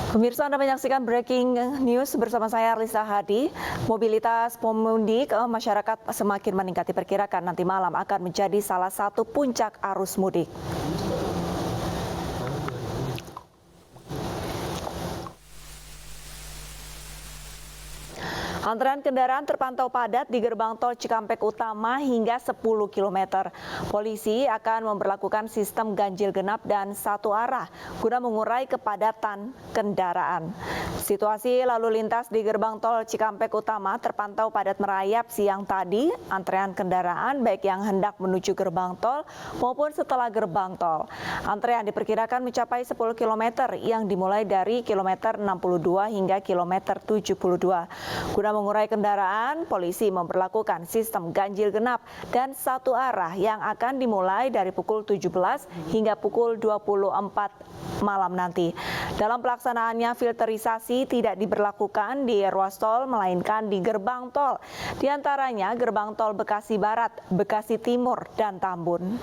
Pemirsa, Anda menyaksikan Breaking News bersama saya Arlisa Hadi. Mobilitas pemudik masyarakat semakin meningkat, diperkirakan nanti malam akan menjadi salah satu puncak arus mudik. Antrean kendaraan terpantau padat di gerbang tol Cikampek Utama hingga 10 km. Polisi akan memberlakukan sistem ganjil genap dan satu arah guna mengurai kepadatan kendaraan. Situasi lalu lintas di gerbang tol Cikampek Utama terpantau padat merayap siang tadi. Antrean kendaraan baik yang hendak menuju gerbang tol maupun setelah gerbang tol. Antrean diperkirakan mencapai 10 km yang dimulai dari kilometer 62 hingga kilometer 72. Guna mengurai kendaraan, polisi memperlakukan sistem ganjil genap dan satu arah yang akan dimulai dari pukul 17 hingga pukul 24 malam nanti. Dalam pelaksanaannya, filterisasi tidak diberlakukan di ruas tol melainkan di gerbang tol. Di antaranya gerbang tol Bekasi Barat, Bekasi Timur, dan Tambun.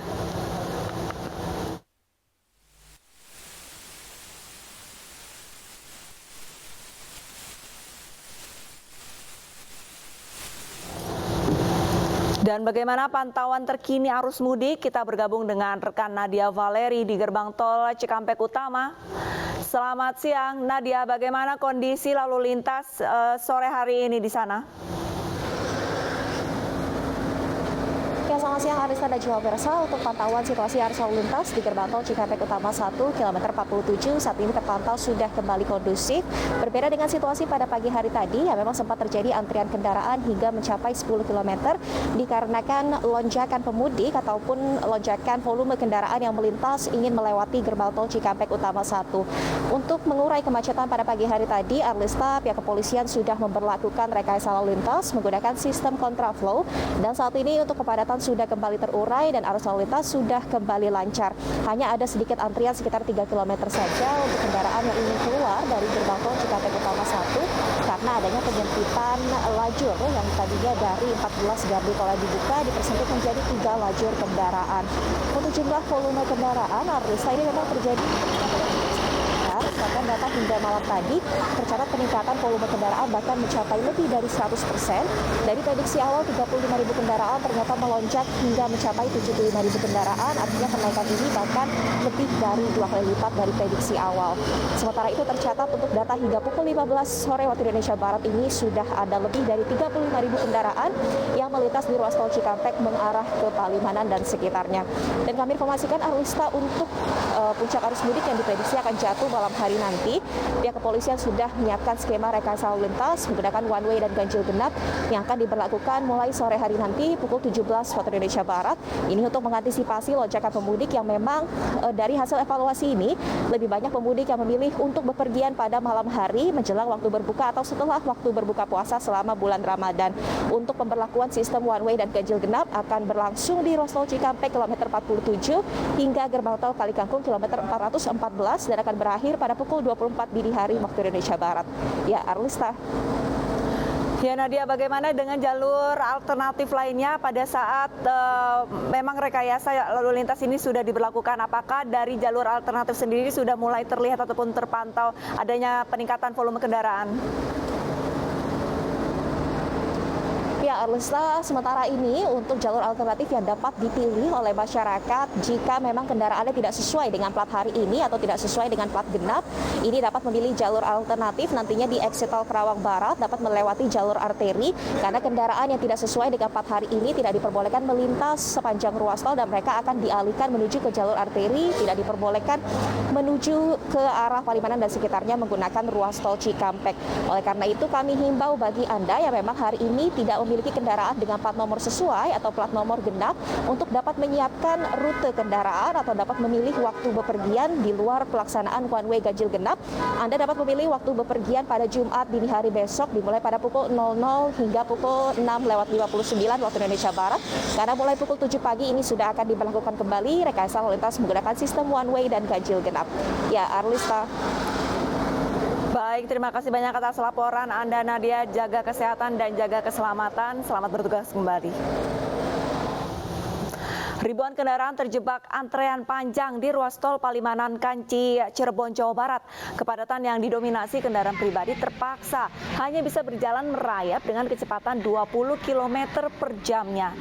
Dan bagaimana pantauan terkini arus mudik? Kita bergabung dengan rekan Nadia Valeri di gerbang tol Cikampek Utama. Selamat siang, Nadia. Bagaimana kondisi lalu lintas sore hari ini di sana? Ya, selamat siang Arista dan juga pemirsa. Untuk pantauan situasi arus lalu lintas di gerbang tol Cikampek Utama 1 kilometer 47 saat ini terpantau sudah kembali kondusif. Berbeda dengan situasi pada pagi hari tadi yang memang sempat terjadi antrian kendaraan hingga mencapai 10 km dikarenakan lonjakan pemudik ataupun lonjakan volume kendaraan yang melintas ingin melewati gerbang tol Cikampek Utama 1. Untuk mengurai kemacetan pada pagi hari tadi, Arlista pihak kepolisian sudah memperlakukan rekayasa lalu lintas menggunakan sistem kontraflow, dan saat ini untuk kepadatan sudah kembali terurai dan arus lalu lintas sudah kembali lancar. Hanya ada sedikit antrian sekitar 3 km saja untuk kendaraan yang ingin keluar dari gerbang tol Cikampek Utama 1 karena adanya penyempitan lajur yang tadinya dari 14 gardu tol yang dibuka dipersempit menjadi 3 lajur kendaraan. Untuk jumlah volume kendaraan, Arlista ini memang terjadi bahkan data hingga malam tadi tercatat peningkatan volume kendaraan bahkan mencapai lebih dari 100%. Dari prediksi awal 35.000 kendaraan ternyata melonjak hingga mencapai 75.000 kendaraan, artinya kenaikan ini bahkan lebih dari 2 kali lipat dari prediksi awal. Sementara itu tercatat untuk data hingga pukul 15 sore waktu Indonesia Barat ini sudah ada lebih dari 35.000 kendaraan yang melintas di ruas tol Cikampek mengarah ke Palimanan dan sekitarnya. Dan kami informasikan Arlista untuk puncak arus mudik yang diprediksi akan jatuh malam hari nanti. Pihak kepolisian sudah menyiapkan skema rekayasa lalu lintas menggunakan one way dan ganjil genap yang akan diberlakukan mulai sore hari nanti pukul 17 waktu Indonesia Barat. Ini untuk mengantisipasi lonjakan pemudik yang memang dari hasil evaluasi ini lebih banyak pemudik yang memilih untuk bepergian pada malam hari menjelang waktu berbuka atau setelah waktu berbuka puasa selama bulan Ramadan. Untuk pemberlakuan sistem one way dan ganjil genap akan berlangsung di ruas tol Cikampek kilometer 47 hingga gerbang tol Kalikangkung kilometer 414 dan akan berakhir pada pukul 24 dini hari waktu Indonesia Barat. Ya, Arlista. Ya, Nadia, bagaimana dengan jalur alternatif lainnya pada saat memang rekayasa lalu lintas ini sudah diberlakukan? Apakah dari jalur alternatif sendiri sudah mulai terlihat ataupun terpantau adanya peningkatan volume kendaraan? Ya, Arlista, sementara ini untuk jalur alternatif yang dapat dipilih oleh masyarakat jika memang kendaraannya tidak sesuai dengan plat hari ini atau tidak sesuai dengan plat genap, ini dapat memilih jalur alternatif nantinya di exit tol Karawang Barat, dapat melewati jalur arteri karena kendaraan yang tidak sesuai dengan plat hari ini tidak diperbolehkan melintas sepanjang ruas tol dan mereka akan dialihkan menuju ke jalur arteri, tidak diperbolehkan menuju ke arah Palimanan dan sekitarnya menggunakan ruas tol Cikampek. Oleh karena itu kami himbau bagi Anda yang memang hari ini tidak memiliki kendaraan dengan plat nomor sesuai atau plat nomor genap untuk dapat menyiapkan rute kendaraan atau dapat memilih waktu bepergian di luar pelaksanaan one way ganjil genap. Anda dapat memilih waktu bepergian pada Jumat dini hari besok dimulai pada pukul 00 hingga pukul 6:59 waktu Indonesia Barat. Karena mulai pukul 7 pagi ini sudah akan diberlakukan kembali rekayasa lalu lintas menggunakan sistem one way dan ganjil genap. Ya, Arlista. Baik, terima kasih banyak atas laporan Anda, Nadia. Jaga kesehatan dan jaga keselamatan. Selamat bertugas kembali. Ribuan kendaraan terjebak antrean panjang di ruas tol Palimanan Kanci, Cirebon, Jawa Barat. Kepadatan yang didominasi kendaraan pribadi terpaksa hanya bisa berjalan merayap dengan kecepatan 20 km per jamnya.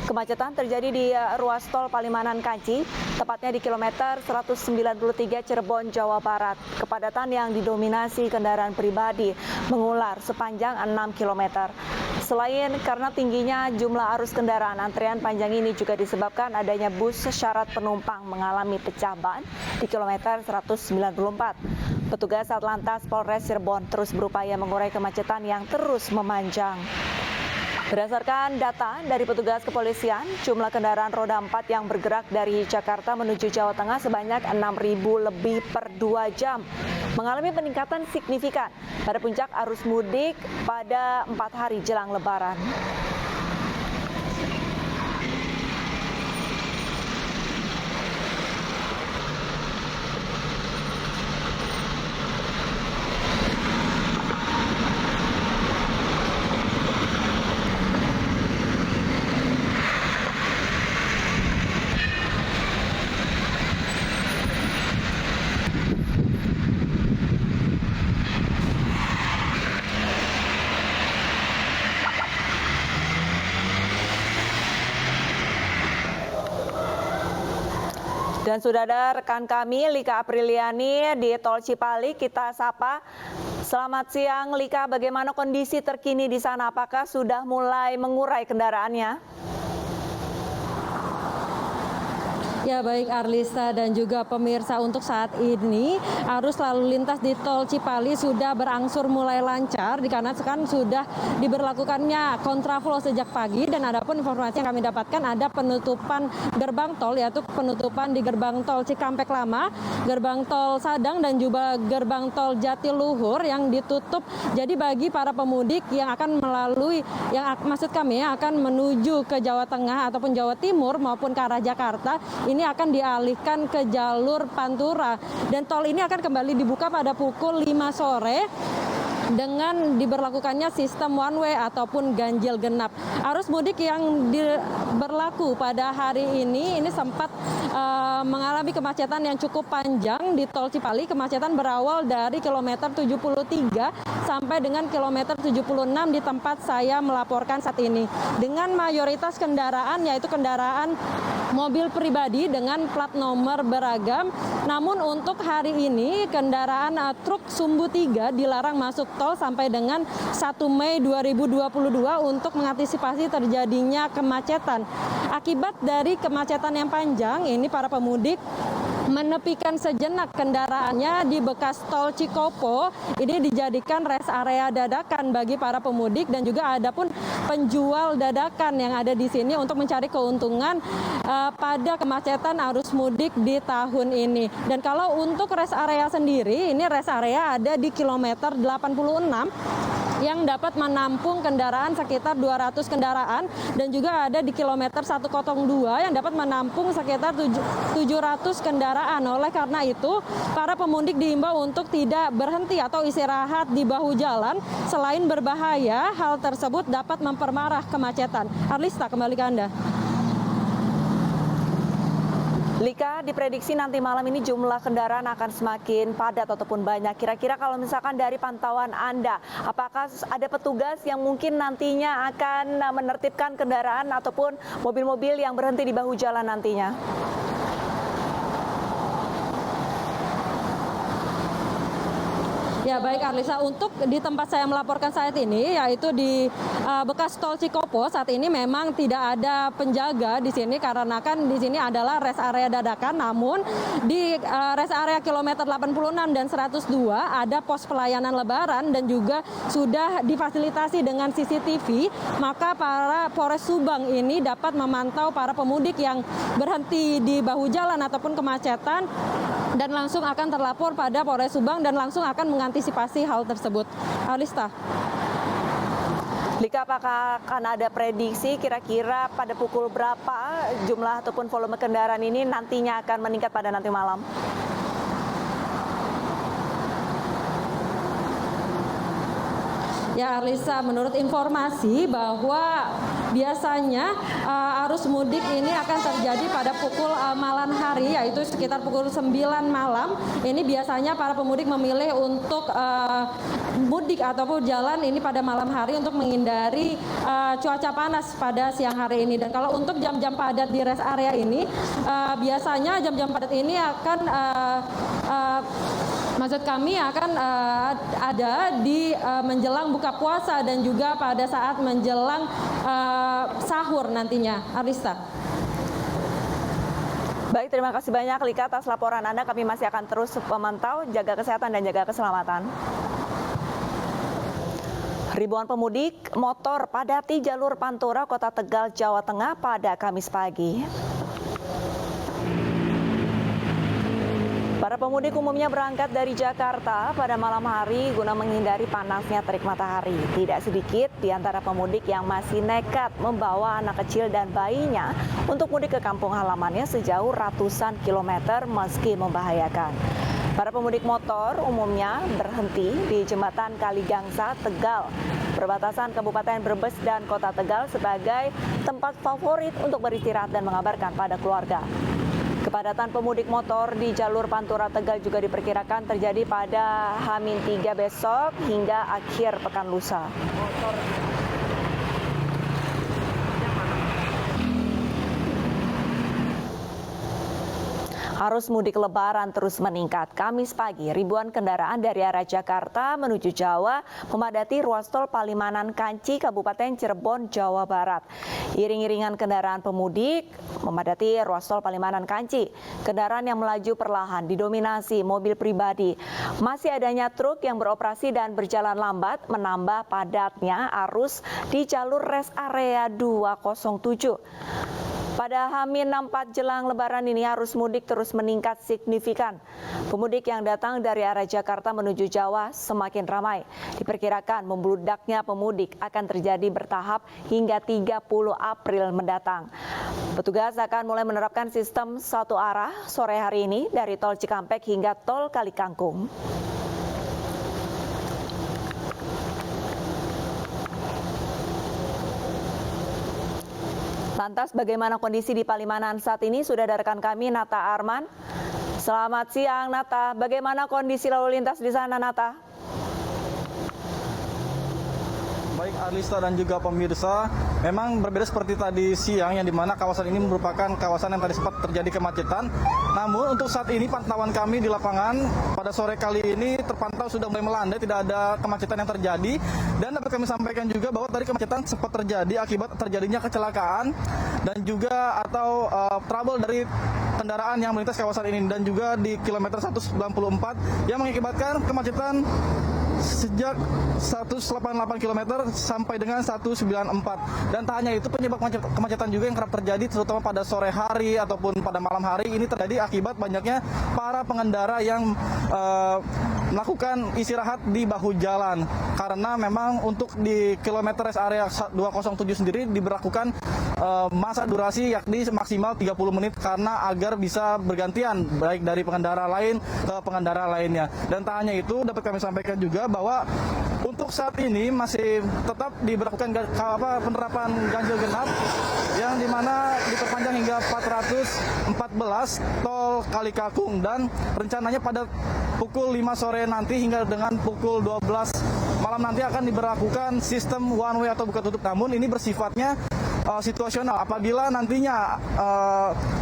Kemacetan terjadi di ruas tol Palimanan Kanci, tepatnya di kilometer 193 Cirebon, Jawa Barat. Kepadatan yang didominasi kendaraan pribadi mengular sepanjang 6 km. Selain karena tingginya jumlah arus kendaraan, antrean panjang ini juga disebabkan adanya bus syarat penumpang mengalami pecah ban di kilometer 194. Petugas Satlantas Polres Cirebon terus berupaya mengurai kemacetan yang terus memanjang. Berdasarkan data dari petugas kepolisian, jumlah kendaraan roda 4 yang bergerak dari Jakarta menuju Jawa Tengah sebanyak 6.000 lebih per 2 jam, mengalami peningkatan signifikan pada puncak arus mudik pada 4 hari jelang Lebaran. Dan sudah ada rekan kami, Lika Apriliani di Tol Cipali, kita sapa. Selamat siang Lika, bagaimana kondisi terkini di sana? Apakah sudah mulai mengurai kendaraannya? Ya baik Arlisa dan juga pemirsa, untuk saat ini arus lalu lintas di Tol Cipali sudah berangsur mulai lancar dikarenakan sudah diberlakukannya kontraflow sejak pagi, dan adapun informasi yang kami dapatkan ada penutupan gerbang tol, yaitu penutupan di gerbang tol Cikampek Lama, gerbang tol Sadang dan juga gerbang tol Jatiluhur yang ditutup. Jadi bagi para pemudik yang akan melalui, akan menuju ke Jawa Tengah ataupun Jawa Timur maupun ke arah Jakarta, ini akan dialihkan ke jalur Pantura, dan tol ini akan kembali dibuka pada pukul 5 sore dengan diberlakukannya sistem one way ataupun ganjil genap. Arus mudik yang berlaku pada hari ini sempat mengalami kemacetan yang cukup panjang di Tol Cipali. Kemacetan berawal dari kilometer 73 sampai dengan kilometer 76 di tempat saya melaporkan saat ini. Dengan mayoritas kendaraan yaitu kendaraan mobil pribadi dengan plat nomor beragam. Namun untuk hari ini kendaraan truk sumbu 3 dilarang masuk tol sampai dengan 1 Mei 2022 untuk mengantisipasi terjadinya kemacetan. Akibat dari kemacetan yang panjang ini, para pemudik menepikan sejenak kendaraannya di bekas tol Cikopo. Ini dijadikan rest area dadakan bagi para pemudik, dan juga ada pun penjual dadakan yang ada di sini untuk mencari keuntungan pada kemacetan arus mudik di tahun ini. Dan kalau untuk rest area sendiri, ini rest area ada di kilometer 86 yang dapat menampung kendaraan sekitar 200 kendaraan, dan juga ada di kilometer 102 yang dapat menampung sekitar 700 kendaraan. Oleh karena itu, para pemudik diimbau untuk tidak berhenti atau istirahat di bahu jalan. Selain berbahaya, hal tersebut dapat memperparah kemacetan. Arlista, kembali ke Anda. Lika, diprediksi nanti malam ini jumlah kendaraan akan semakin padat ataupun banyak. Kira-kira kalau misalkan dari pantauan Anda, apakah ada petugas yang mungkin nantinya akan menertibkan kendaraan ataupun mobil-mobil yang berhenti di bahu jalan nantinya? Ya baik Arlisa, untuk di tempat saya melaporkan saat ini, yaitu di bekas tol Cikopo, saat ini memang tidak ada penjaga di sini karena kan di sini adalah rest area dadakan. Namun di rest area kilometer 86 dan 102 ada pos pelayanan Lebaran dan juga sudah difasilitasi dengan CCTV. Maka para Polres Subang ini dapat memantau para pemudik yang berhenti di bahu jalan ataupun kemacetan, dan langsung akan terlapor pada Polres Subang dan langsung akan mengantisipasi hal tersebut. Arlista. Lika, apakah akan ada prediksi kira-kira pada pukul berapa jumlah ataupun volume kendaraan ini nantinya akan meningkat pada nanti malam? Ya Arlisa, menurut informasi bahwa biasanya arus mudik ini akan terjadi pada pukul malam hari, yaitu sekitar pukul 9 malam. Ini biasanya para pemudik memilih untuk mudik ataupun jalan ini pada malam hari untuk menghindari cuaca panas pada siang hari ini. Dan kalau untuk jam-jam padat di rest area ini, biasanya jam-jam padat ini akan maksud kami akan ada di menjelang buka puasa dan juga pada saat menjelang sahur nantinya. Arlista. Baik, terima kasih banyak Lika atas laporan Anda. Kami masih akan terus memantau, jaga kesehatan dan jaga keselamatan. Ribuan pemudik motor padati jalur Pantura, Kota Tegal, Jawa Tengah pada Kamis pagi. Para pemudik umumnya berangkat dari Jakarta pada malam hari guna menghindari panasnya terik matahari. Tidak sedikit di antara pemudik yang masih nekat membawa anak kecil dan bayinya untuk mudik ke kampung halamannya sejauh ratusan kilometer meski membahayakan. Para pemudik motor umumnya berhenti di Jembatan Kaligangsa, Tegal, perbatasan Kabupaten Brebes dan Kota Tegal sebagai tempat favorit untuk beristirahat dan mengabarkan pada keluarga. Kepadatan pemudik motor di jalur Pantura Tegal juga diperkirakan terjadi pada H-3 besok hingga akhir pekan lusa. Arus mudik Lebaran terus meningkat. Kamis pagi, ribuan kendaraan dari arah Jakarta menuju Jawa memadati ruas tol Palimanan Kanci, Kabupaten Cirebon, Jawa Barat. Iring-iringan kendaraan pemudik memadati ruas tol Palimanan Kanci. Kendaraan yang melaju perlahan didominasi mobil pribadi. Masih adanya truk yang beroperasi dan berjalan lambat menambah padatnya arus di jalur rest area 207. Pada H-4 jelang Lebaran ini arus mudik terus meningkat signifikan. Pemudik yang datang dari arah Jakarta menuju Jawa semakin ramai. Diperkirakan membludaknya pemudik akan terjadi bertahap hingga 30 April mendatang. Petugas akan mulai menerapkan sistem satu arah sore hari ini dari tol Cikampek hingga tol Kalikangkung. Lantas bagaimana kondisi di Palimanan saat ini? Sudah ada rekan kami Nata Arman. Selamat siang Nata, bagaimana kondisi lalu lintas di sana Nata? Baik Arlista dan juga pemirsa, memang berbeda seperti tadi siang yang dimana kawasan ini merupakan kawasan yang tadi sempat terjadi kemacetan. Namun untuk saat ini pantauan kami di lapangan pada sore kali ini terpantau sudah mulai melandai, tidak ada kemacetan yang terjadi. Dan dapat kami sampaikan juga bahwa tadi kemacetan sempat terjadi akibat terjadinya kecelakaan dan juga atau trouble dari kendaraan yang melintas kawasan ini dan juga di kilometer 194 yang mengakibatkan kemacetan sejak 188 km sampai dengan 194. Dan tak hanya itu, penyebab kemacetan juga yang kerap terjadi terutama pada sore hari ataupun pada malam hari ini terjadi akibat banyaknya para pengendara yang melakukan istirahat di bahu jalan. Karena memang untuk di kilometer rest area 207 sendiri diberlakukan masa durasi yakni maksimal 30 menit karena agar bisa bergantian baik dari pengendara lain ke pengendara lainnya. Dan tak hanya itu, dapat kami sampaikan juga bahwa untuk saat ini masih tetap diberlakukan penerapan ganjil genap yang dimana diperpanjang hingga 414 tol Kalikangkung dan rencananya pada pukul 5 sore nanti hingga dengan pukul 12 malam nanti akan diberlakukan sistem one way atau buka tutup. Namun ini bersifatnya situasional. Apabila nantinya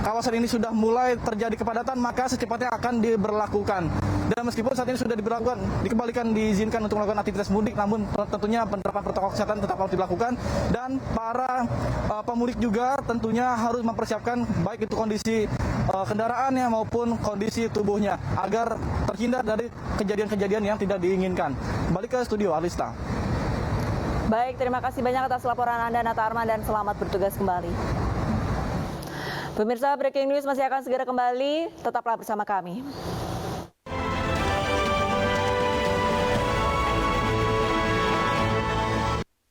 kawasan ini sudah mulai terjadi kepadatan, maka secepatnya akan diberlakukan. Dan meskipun saat ini sudah dikembalikan diizinkan untuk melakukan aktivitas mudik, namun tentunya penerapan protokol kesehatan tetap harus dilakukan. Dan para pemudik juga tentunya harus mempersiapkan baik itu kondisi kendaraannya maupun kondisi tubuhnya agar terhindar dari kejadian-kejadian yang tidak diinginkan. Balik ke studio, Arlista. Baik, terima kasih banyak atas laporan Anda Nata Arman dan selamat bertugas kembali. Pemirsa, Breaking News masih akan segera kembali, tetaplah bersama kami.